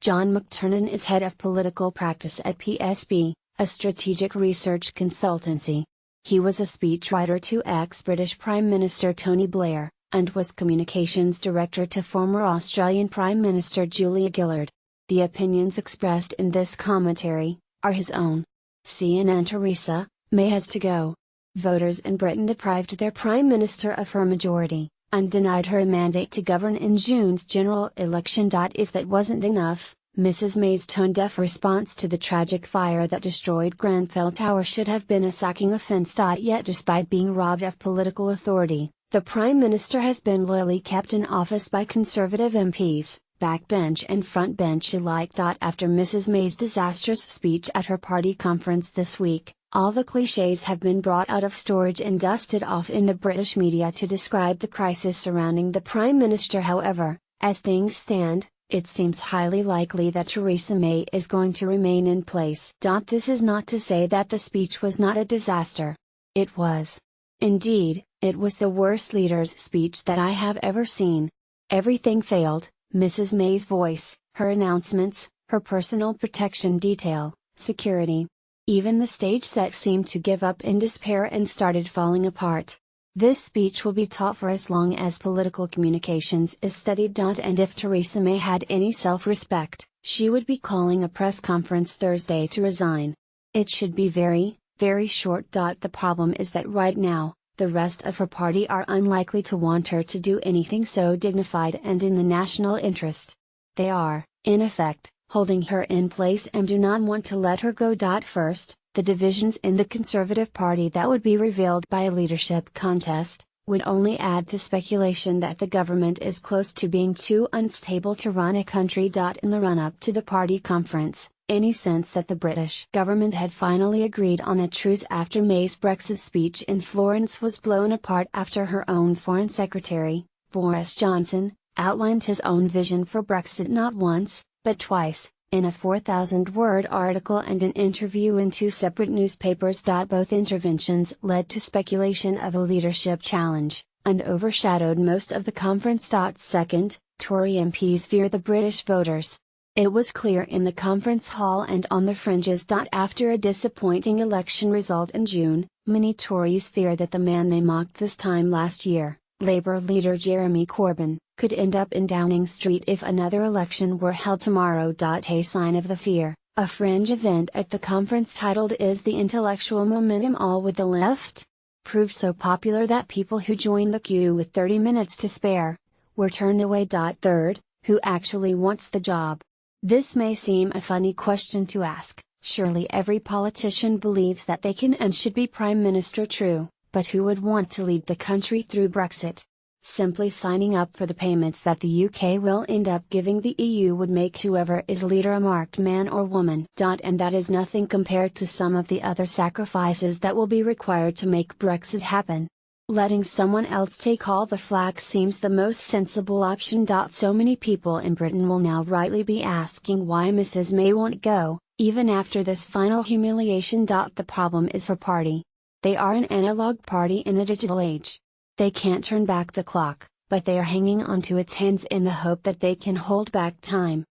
John McTernan is head of political practice at PSB, a strategic research consultancy. He was a speechwriter to ex-British Prime Minister Tony Blair, and was communications director to former Australian Prime Minister Julia Gillard. The opinions expressed in this commentary are his own. CNN Theresa May has to go. Voters in Britain deprived their Prime Minister of her majority, and denied her a mandate to govern in June's general election. If that wasn't enough, Mrs May's tone-deaf response to the tragic fire that destroyed Grenfell Tower should have been a sacking offence. Yet despite being robbed of political authority, the Prime Minister has been loyally kept in office by Conservative MPs, backbench and frontbench alike. After Mrs May's disastrous speech at her party conference this week, all the clichés have been brought out of storage and dusted off in the British media to describe the crisis surrounding the Prime Minister. However, as things stand, it seems highly likely that Theresa May is going to remain in place. This is not to say that the speech was not a disaster. It was. Indeed, it was the worst leader's speech that I have ever seen. Everything failed: Mrs May's voice, her announcements, her personal protection detail, security. Even the stage set seemed to give up in despair and started falling apart. This speech will be taught for as long as political communications is studied. And if Theresa May had any self-respect, she would be calling a press conference Thursday to resign. It should be very, very short. The problem is that right now, the rest of her party are unlikely to want her to do anything so dignified and in the national interest. They are, in effect, holding her in place and do not want to let her go. First, the divisions in the Conservative Party that would be revealed by a leadership contest, would only add to speculation that the government is close to being too unstable to run a country. In the run-up to the party conference, any sense that the British government had finally agreed on a truce after May's Brexit speech in Florence was blown apart after her own Foreign Secretary, Boris Johnson, outlined his own vision for Brexit not once, but twice, in a 4,000-word article and an interview in two separate newspapers. Both interventions led to speculation of a leadership challenge, and overshadowed most of the conference. Second, Tory MPs fear the British voters. It was clear in the conference hall and on the fringes. After a disappointing election result in June, many Tories fear that the man they mocked this time last year, Labour leader Jeremy Corbyn, could end up in Downing Street if another election were held tomorrow. A sign of the fear, a fringe event at the conference titled "Is the Intellectual Momentum All with the Left?" proved so popular that people who joined the queue with 30 minutes to spare were turned away. Third, who actually wants the job? This may seem a funny question to ask. Surely every politician believes that they can and should be Prime Minister. True, but who would want to lead the country through Brexit? Simply signing up for the payments that the UK will end up giving the EU would make whoever is leader a marked man or woman. And that is nothing compared to some of the other sacrifices that will be required to make Brexit happen. Letting someone else take all the flak seems the most sensible option. So many people in Britain will now rightly be asking why Mrs May won't go, even after this final humiliation. The problem is her party. They are an analog party in a digital age. They can't turn back the clock, but they are hanging onto its hands in the hope that they can hold back time.